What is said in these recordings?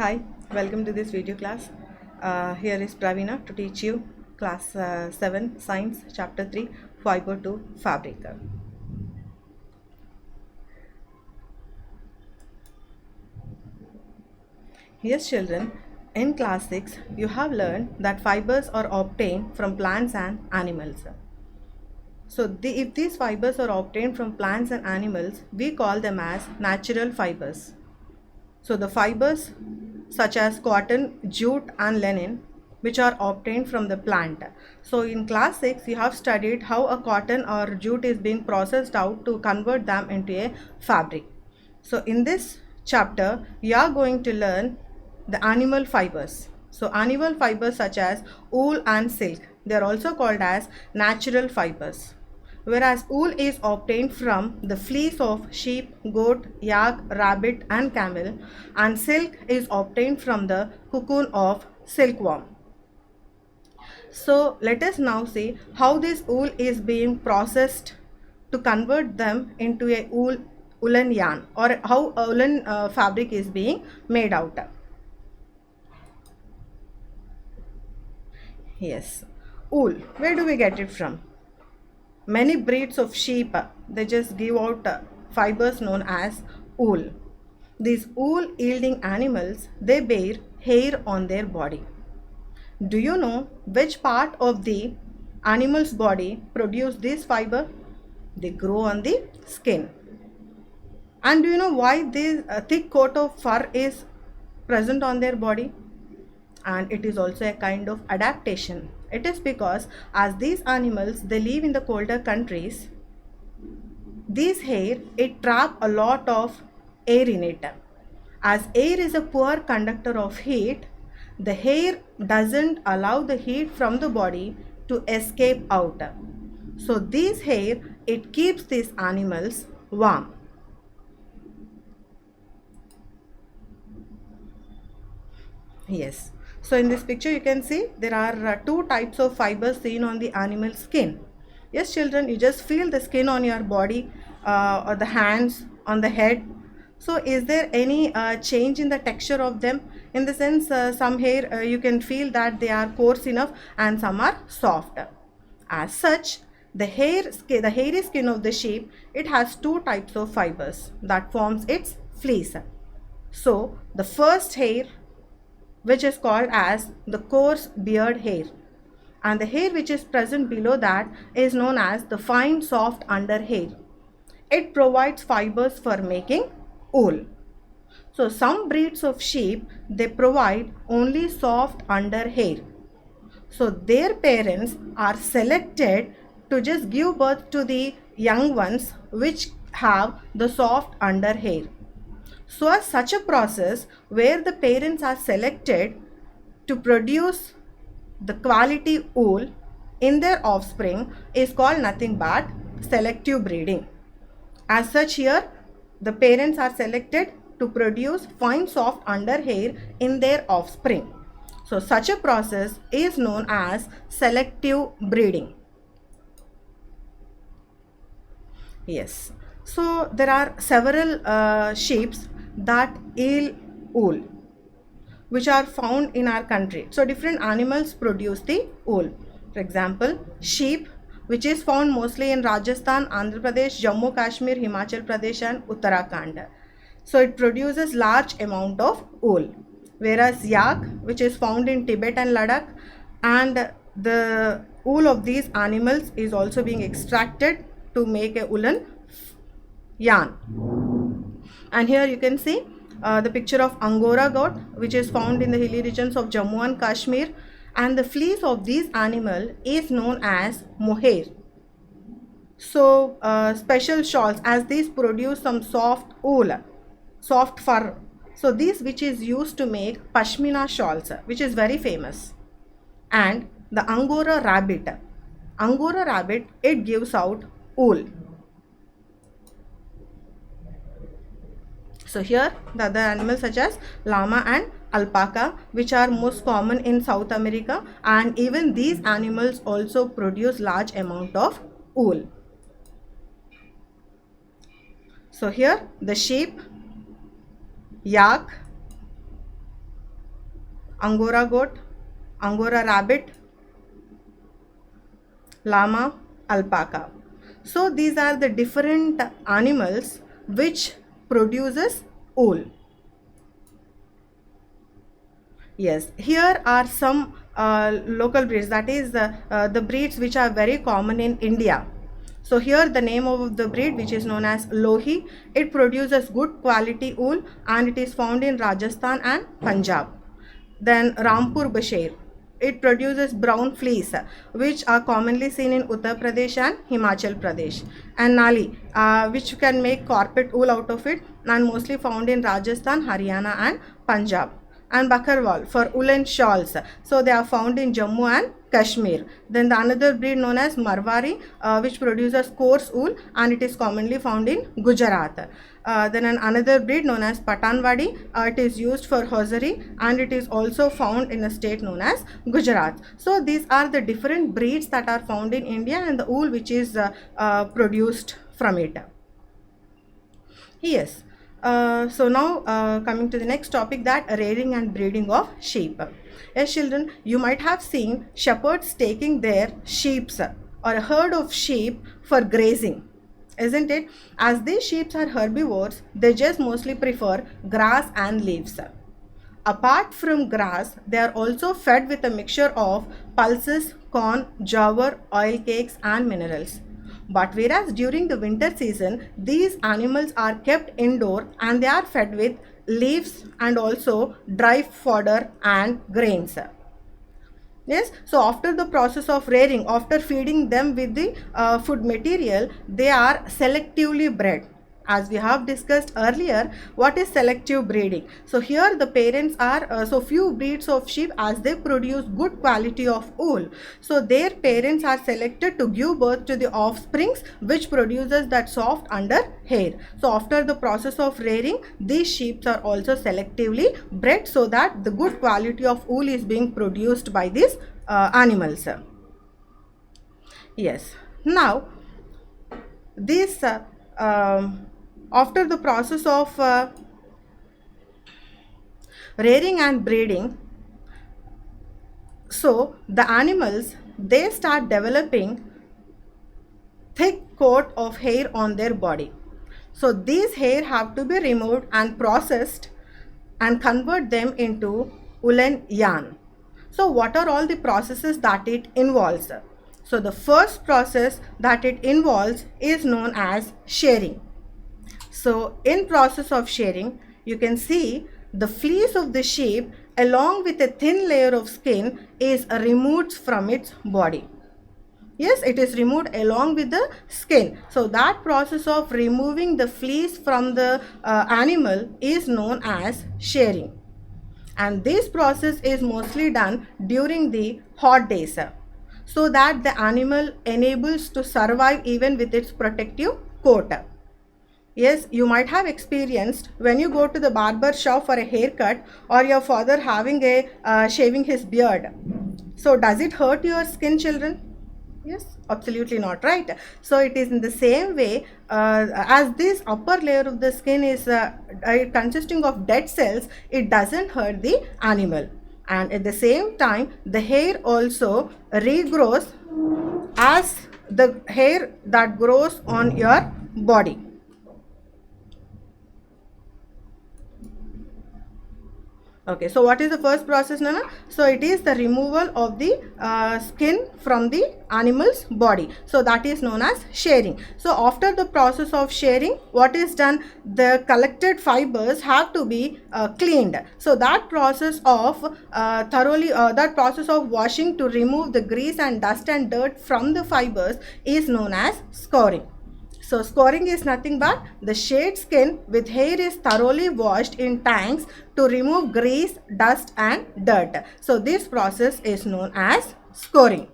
Hi, welcome to this video class. Here is Pravina to teach you class 7 science chapter 3 fiber to fabric. Yes children, in class 6 you have learned that fibers are obtained from plants and animals. So if these fibers are obtained from plants and animals, we call them as natural fibers. So the fibers such as cotton, jute and linen which are obtained from the plant. So in class 6 you have studied how a cotton or jute is being processed out to convert them into a fabric. So in this chapter you are going to learn the animal fibers. So animal fibers such as wool and silk, they are also called as natural fibers. Whereas wool is obtained from the fleece of sheep, goat, yak, rabbit and camel, and silk is obtained from the cocoon of silkworm. So let us now see how this wool is being processed to convert them into a woolen yarn, or how a woolen fabric is being made out. Yes, wool, where do we get it from? Many breeds of sheep, they just give out fibers known as wool. These wool yielding animals, they bear hair on their body. Do you know which part of the animal's body produce this fiber? They grow on the skin. And do you know why this thick coat of fur is present on their body? And it is also a kind of adaptation. It is because as these animals, they live in the colder countries, these hair, it trap a lot of air in it. As air is a poor conductor of heat, the hair doesn't allow the heat from the body to escape out. So this hair, it keeps these animals warm. Yes. So in this picture you can see there are two types of fibers seen on the animal skin. Yes children, you just feel the skin on your body or the hands, on the head. So is there any change in the texture of them? In the sense some hair you can feel that they are coarse enough and some are soft. As such, the hairy skin of the sheep, it has two types of fibers that forms its fleece. So the first hair, which is called as the coarse beard hair, and the hair which is present below that is known as the fine soft under hair. It provides fibers for making wool. So some breeds of sheep, they provide only soft under hair. So their parents are selected to just give birth to the young ones which have the soft under hair. So as such a process where the parents are selected to produce the quality wool in their offspring is called nothing but selective breeding. As such, here the parents are selected to produce fine soft under hair in their offspring. So such a process is known as selective breeding. Yes. So there are several sheep that yield wool which are found in our country. So different animals produce the wool. For example, sheep, which is found mostly in Rajasthan, Andhra Pradesh, Jammu Kashmir, Himachal Pradesh and Uttarakhand. So it produces large amount of wool. Whereas yak, which is found in Tibet and Ladakh, and the wool of these animals is also being extracted to make a woolen yarn. And here you can see the picture of Angora goat, which is found in the hilly regions of Jammu and Kashmir, and the fleece of this animal is known as mohair. So special shawls, as these produce some soft wool, soft fur. So this which is used to make pashmina shawls, which is very famous. And the Angora rabbit. Angora rabbit, it gives out wool. So here the other animals such as llama and alpaca, which are most common in South America, and even these animals also produce large amount of wool. So here the sheep, yak, Angora goat, Angora rabbit, llama, alpaca. So these are the different animals which produces wool. Yes, here are some local breeds, that is the breeds which are very common in India. So here the name of the breed, which is known as Lohi, it produces good quality wool and it is found in Rajasthan and Punjab. Then Rampur Basher, it produces brown fleece which are commonly seen in Uttar Pradesh and Himachal Pradesh. And Nali, which you can make carpet wool out of it, and mostly found in Rajasthan, Haryana and Punjab. And Bakarwal for woolen shawls, so they are found in Jammu and Kashmir. Then the another breed known as Marwari, which produces coarse wool and it is commonly found in Gujarat. Then another breed known as Patanwadi, it is used for hosiery and it is also found in a state known as Gujarat. So these are the different breeds that are found in India and the wool which is produced from it. Yes. So now coming to the next topic, that rearing and breeding of sheep. Yes, children, you might have seen shepherds taking their sheep or a herd of sheep for grazing, isn't it? As these sheep are herbivores, they just mostly prefer grass and leaves. Apart from grass, they are also fed with a mixture of pulses, corn, jowar, oil cakes and minerals. But whereas during the winter season, these animals are kept indoor and they are fed with leaves and also dry fodder and grains. Yes, so after the process of rearing, after feeding them with the food material, they are selectively bred. As we have discussed earlier, what is selective breeding? So here the parents are, so few breeds of sheep, as they produce good quality of wool, so their parents are selected to give birth to the offsprings which produces that soft under hair. So after the process of rearing, these sheep are also selectively bred so that the good quality of wool is being produced by these animals. Yes, now this after the process of rearing and breeding, so the animals, they start developing thick coat of hair on their body. So these hair have to be removed and processed and convert them into woolen yarn. So what are all the processes that it involves? So the first process that it involves is known as shearing. So in process of shearing, you can see the fleece of the sheep along with a thin layer of skin is removed from its body. Yes, it is removed along with the skin. So that process of removing the fleece from the animal is known as shearing. And this process is mostly done during the hot days, so that the animal enables to survive even with its protective coat. Yes, you might have experienced when you go to the barber shop for a haircut, or your father having a shaving his beard. So does it hurt your skin, children? Yes, absolutely not, right? So it is in the same way, as this upper layer of the skin is consisting of dead cells, it doesn't hurt the animal. And at the same time, the hair also regrows as the hair that grows on your body. Okay, so what is the first process, Nana? So it is the removal of the skin from the animal's body. So that is known as shearing. So after the process of shearing, what is done? The collected fibers have to be cleaned. So that process of that process of washing to remove the grease and dust and dirt from the fibers is known as scouring. So scouring is nothing but the shaved skin with hair is thoroughly washed in tanks to remove grease, dust and dirt. So this process is known as scouring.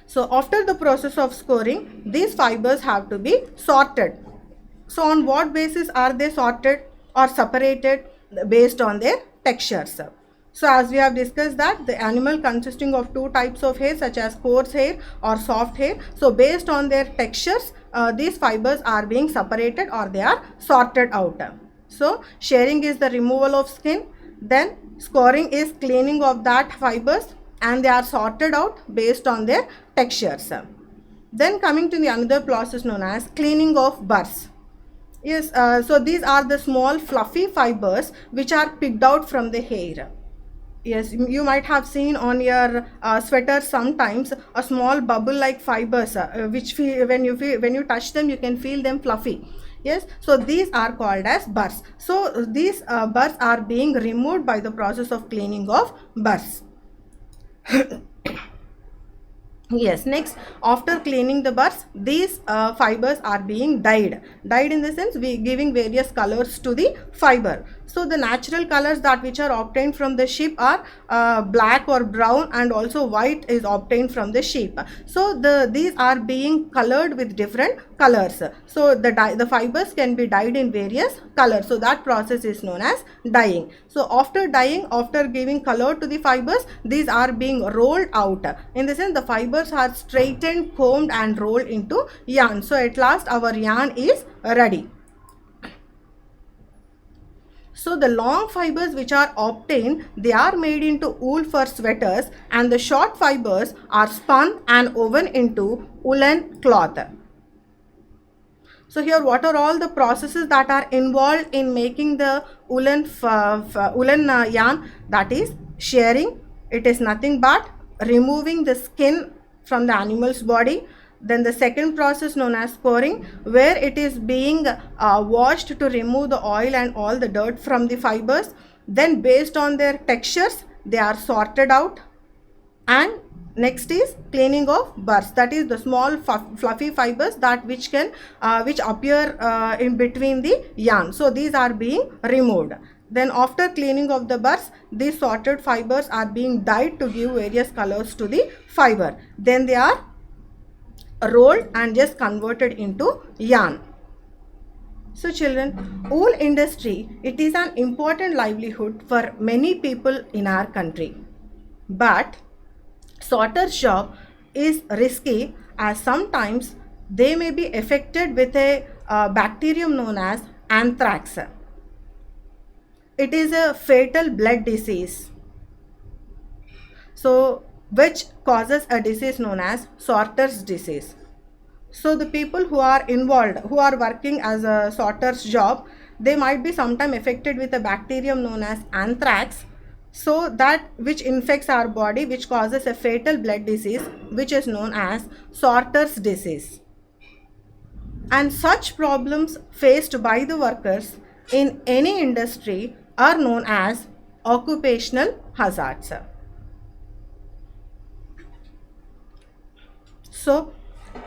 So after the process of scouring, these fibers have to be sorted. So on what basis are they sorted or separated? Based on their textures. So as we have discussed that the animal consisting of two types of hair, such as coarse hair or soft hair. So based on their textures, these fibers are being separated or they are sorted out. So shearing is the removal of skin. Then scoring is cleaning of that fibers, and they are sorted out based on their textures. Then coming to the another process known as cleaning of burrs. Yes, so these are the small fluffy fibers which are picked out from the hair. Yes, you might have seen on your sweater sometimes a small bubble like fibers which feel, when you touch them you can feel them fluffy. Yes, so these are called as burrs. So these burrs are being removed by the process of cleaning of burrs. Yes, next after cleaning the burrs, these fibers are being dyed. Dyed in the sense we giving various colors to the fiber. So the natural colors that which are obtained from the sheep are black or brown, and also white is obtained from the sheep. So these are being colored with different colors. So the fibers can be dyed in various colors. So that process is known as dyeing. So after dyeing, after giving color to the fibers, these are being rolled out. In the sense the fibers are straightened, combed and rolled into yarn. So at last our yarn is ready. So the long fibers which are obtained, they are made into wool for sweaters, and the short fibers are spun and woven into woolen cloth. So here what are all the processes that are involved in making the woolen yarn? That is shearing. It is nothing but removing the skin from the animal's body. Then the second process known as scoring, where it is being washed to remove the oil and all the dirt from the fibers. Then based on their textures, they are sorted out. And next is cleaning of burrs, that is the small fluffy fibers that which appear in between the yarn. So these are being removed. Then after cleaning of the burrs, these sorted fibers are being dyed to give various colors to the fiber. Then they are rolled and just converted into yarn. So children, wool industry, it is an important livelihood for many people in our country. But sorter's job is risky, as sometimes they may be affected with a bacterium known as anthrax. It is a fatal blood disease, so which causes a disease known as sorter's disease. So the people who are involved, who are working as a sorter's job, they might be sometime affected with a bacterium known as anthrax, so that which infects our body, which causes a fatal blood disease, which is known as sorter's disease. And such problems faced by the workers in any industry are known as occupational hazards. So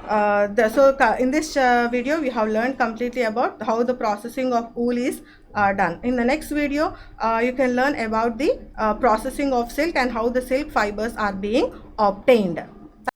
in this video we have learned completely about how the processing of wool is done. In the next video you can learn about the processing of silk and how the silk fibers are being obtained.